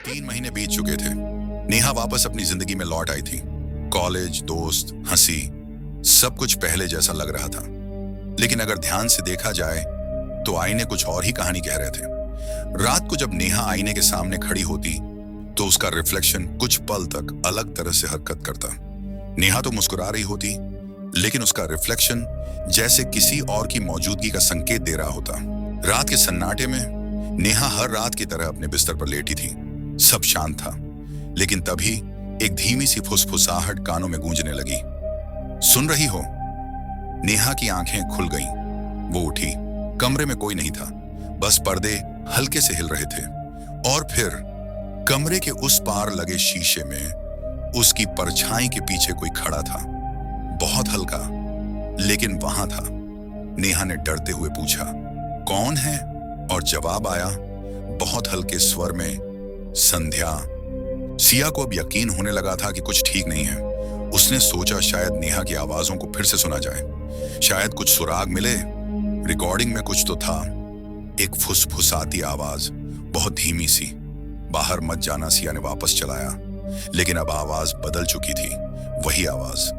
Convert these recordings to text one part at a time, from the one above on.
3 महीने बीत चुके थे। नेहा वापस अपनी जिंदगी में लौट आई थी। कॉलेज, दोस्त, हंसी, सब कुछ पहले जैसा लग रहा था। लेकिन अगर ध्यान से देखा जाए तो आईने कुछ और ही कहानी कह रहे थे। रात को जब नेहा आईने के सामने खड़ी होती तो उसका रिफ्लेक्शन कुछ पल तक अलग तरह से हरकत करता। नेहा तो मुस्कुरा रही होती, लेकिन उसका रिफ्लेक्शन जैसे किसी और की मौजूदगी का संकेत दे रहा होता। रात के सन्नाटे में नेहा हर रात की तरह अपने बिस्तर पर लेटी थी। सब शांत था, लेकिन तभी एक धीमी सी फुसफुसाहट कानों में गूंजने लगी। सुन रही हो? नेहा की आंखें खुल गईं। वो उठी। कमरे में कोई नहीं था, बस पर्दे हल्के से हिल रहे थे। और फिर कमरे के उस पार लगे शीशे में उसकी परछाई के पीछे कोई खड़ा था। बहुत हल्का, लेकिन वहां था। नेहा ने डरते हुए पूछा, कौन है? और जवाब आया बहुत हल्के स्वर में, संध्या। सिया को अब यकीन होने लगा था कि कुछ ठीक नहीं है। उसने सोचा शायद नेहा की आवाजों को फिर से सुना जाए, शायद कुछ सुराग मिले। रिकॉर्डिंग में कुछ तो था। एक फुसफुसाती आवाज, बहुत धीमी सी। बाहर मत जाना, सिया ने वापस चलाया। लेकिन अब आवाज बदल चुकी थी। वही आवाज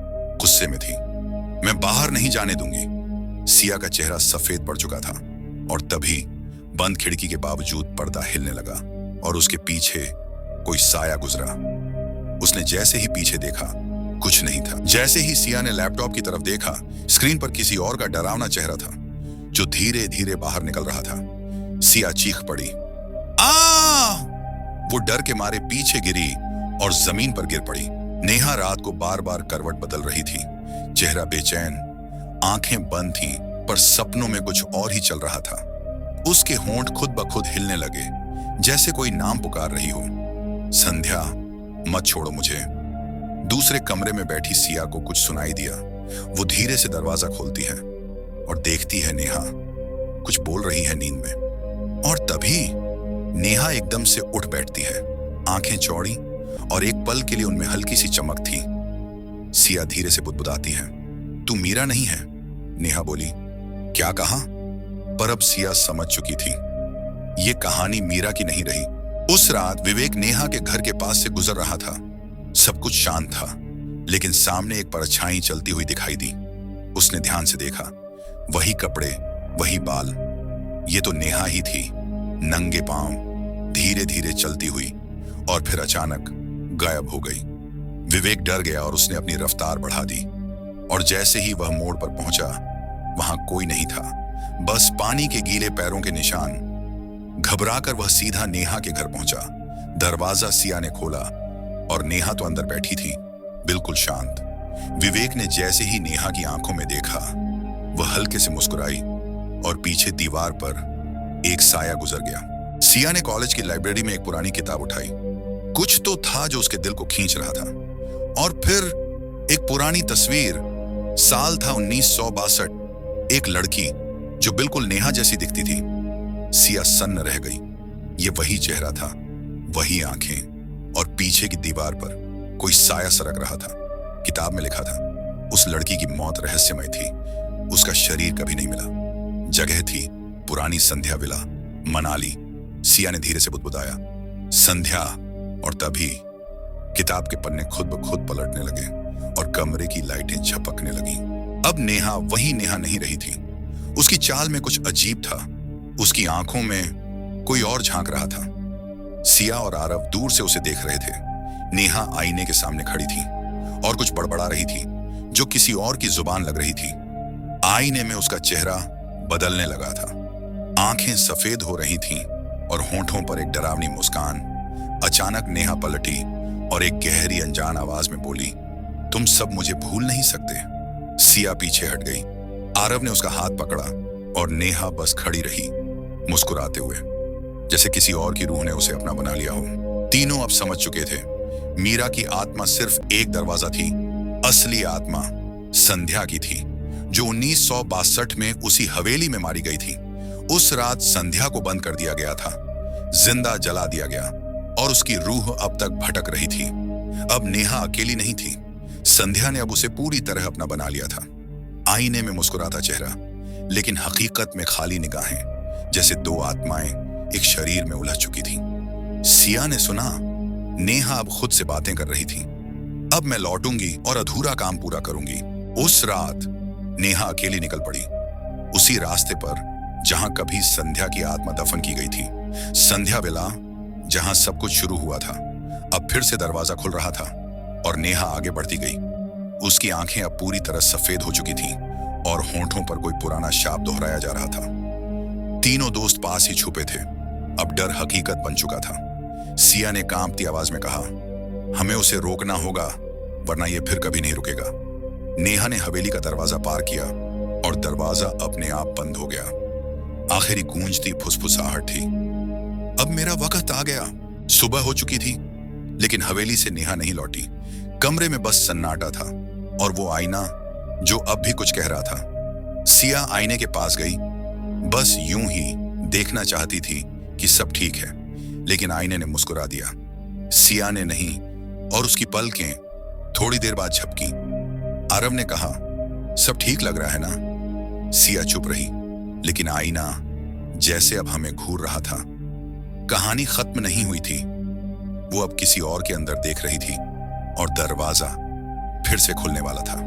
गुस्से में थी। मैं बाहर नहीं जाने दूंगी। सिया का चेहरा सफेद पड़ चुका था। और तभी बंद खिड़की के बावजूद पर्दा हिलने लगा और उसके पीछे कोई साया गुजरा। उसने जैसे ही पीछे देखा, कुछ नहीं था। जैसे ही सिया ने लैपटॉप की तरफ देखा, स्क्रीन पर किसी और का डरावना चेहरा था जो धीरे धीरे बाहर निकल रहा था। सिया चीख पड़ी, आ! वो डर के मारे पीछे गिरी और जमीन पर गिर पड़ी। नेहा रात को बार बार करवट बदल रही थी। चेहरा बेचैन, आंखें बंद थीं, पर सपनों में कुछ और ही चल रहा था। उसके होंठ खुद ब खुद हिलने लगे, जैसे कोई नाम पुकार रही हो। संध्या, मत छोड़ो मुझे। दूसरे कमरे में बैठी सिया को कुछ सुनाई दिया। वो धीरे से दरवाजा खोलती है और देखती है नेहा कुछ बोल रही है नींद में। और तभी नेहा एकदम से उठ बैठती है, आंखें चौड़ी, और एक पल के लिए उनमें हल्की सी चमक थी। सिया धीरे से बुदबुदाती है, तू मीरा नहीं है? नेहा बोली, क्या कहा? पर अब सिया समझ चुकी थी, ये कहानी मीरा की नहीं रही। उस रात विवेक नेहा के घर के पास से गुजर रहा था। सब कुछ शांत था, लेकिन सामने एक परछाई चलती हुई दिखाई दी। उसने ध्यान से देखा, वही कपड़े, वही बाल। ये तो नेहा ही थी, नंगे पांव, धीरे धीरे चलती हुई, और फिर अचानक गायब हो गई। विवेक डर गया और उसने अपनी रफ्तार बढ़ा दी। और जैसे ही वह मोड़ पर पहुंचा, वहां कोई नहीं था, बस पानी के गीले पैरों के निशान। घबराकर वह सीधा नेहा के घर पहुंचा। दरवाजा सिया ने खोला और नेहा तो अंदर बैठी थी, बिल्कुल शांत। विवेक ने जैसे ही नेहा की आंखों में देखा, वह हल्के से मुस्कुराई और पीछे दीवार पर एक साया गुजर गया। सिया ने कॉलेज की लाइब्रेरी में एक पुरानी किताब उठाई। कुछ तो था जो उसके दिल को खींच रहा था। और फिर एक पुरानी तस्वीर। साल था 1962। एक लड़की जो बिल्कुल नेहा जैसी दिखती थी। सिया सन्न रह गई। ये वही चेहरा था, वही आंखें, और पीछे की दीवार पर कोई साया सरक रहा था। किताब में लिखा था, उस लड़की की मौत रहस्यमय थी, उसका शरीर कभी नहीं मिला। जगह थी पुरानी संध्या विला, मनाली। सिया ने धीरे से बुदबुदाया, संध्या। और तभी किताब के पन्ने खुद ब खुद पलटने लगे और कमरे की लाइटें झपकने लगीं। अब नेहा वही नेहा नहीं रही थी। उसकी चाल में कुछ अजीब था। उसकी आंखों में कोई और झांक रहा था। सिया और आरव दूर से उसे देख रहे थे। नेहा आईने के सामने खड़ी थी और कुछ बड़बड़ा रही थी, जो किसी और की जुबान लग रही थी। आईने में उसका चेहरा बदलने लगा था। आंखें सफेद हो रही थीं और होंठों पर एक डरावनी मुस्कान। अचानक नेहा पलटी और एक गहरी अनजान आवाज में बोली, तुम सब मुझे भूल नहीं सकते। सिया पीछे हट गई। आरव ने उसका हाथ पकड़ा और नेहा बस खड़ी रही, मुस्कुराते हुए, जैसे किसी और की रूह ने उसे अपना बना लिया हो। तीनों अब समझ चुके थे, मीरा की आत्मा सिर्फ एक दरवाजा थी। असली आत्मा संध्या की थी, जो 1962 में उसी हवेली में मारी गई थी। उस रात संध्या को बंद कर दिया गया था, जिंदा जला दिया गया, और उसकी रूह अब तक भटक रही थी। अब नेहा अकेली नहीं थी। संध्या ने अब उसे पूरी तरह अपना बना लिया था। आईने में मुस्कुराता चेहरा, लेकिन हकीकत में खाली निगाहें, जैसे दो आत्माएं एक शरीर में उलझ चुकी थी। सिया ने सुना नेहा अब खुद से बातें कर रही थी। अब मैं लौटूंगी और अधूरा काम पूरा करूंगी। उस रात नेहा अकेली निकल पड़ी, उसी रास्ते पर जहां कभी संध्या की आत्मा दफन की गई थी। संध्या वेला जहां सब कुछ शुरू हुआ था, अब फिर से दरवाजा खुल रहा था और नेहा आगे बढ़ती गई। उसकी आंखें अब पूरी तरह सफेद हो चुकी थीं और होंठों पर कोई पुराना शाप दोहराया जा रहा था। तीनों दोस्त पास ही छुपे थे। अब डर हकीकत बन चुका था। सिया ने कांपती आवाज में कहा, हमें उसे रोकना होगा, वरना यह फिर कभी नहीं रुकेगा। नेहा ने हवेली का दरवाजा पार किया और दरवाजा अपने आप बंद हो गया। आखिरी गूंजती फुसफुसाहट थी, अब मेरा वक्त आ गया। सुबह हो चुकी थी, लेकिन हवेली से नेहा नहीं लौटी। कमरे में बस सन्नाटा था और वो आईना जो अब भी कुछ कह रहा था। सिया आईने के पास गई, बस यूं ही देखना चाहती थी कि सब ठीक है, लेकिन आईने ने मुस्कुरा दिया। सिया ने नहीं, और उसकी पलकें थोड़ी देर बाद झपकी। आरव ने कहा, सब ठीक लग रहा है ना? सिया चुप रही, लेकिन आईना जैसे अब हमें घूर रहा था। कहानी खत्म नहीं हुई थी। वो अब किसी और के अंदर देख रही थी और दरवाजा फिर से खुलने वाला था।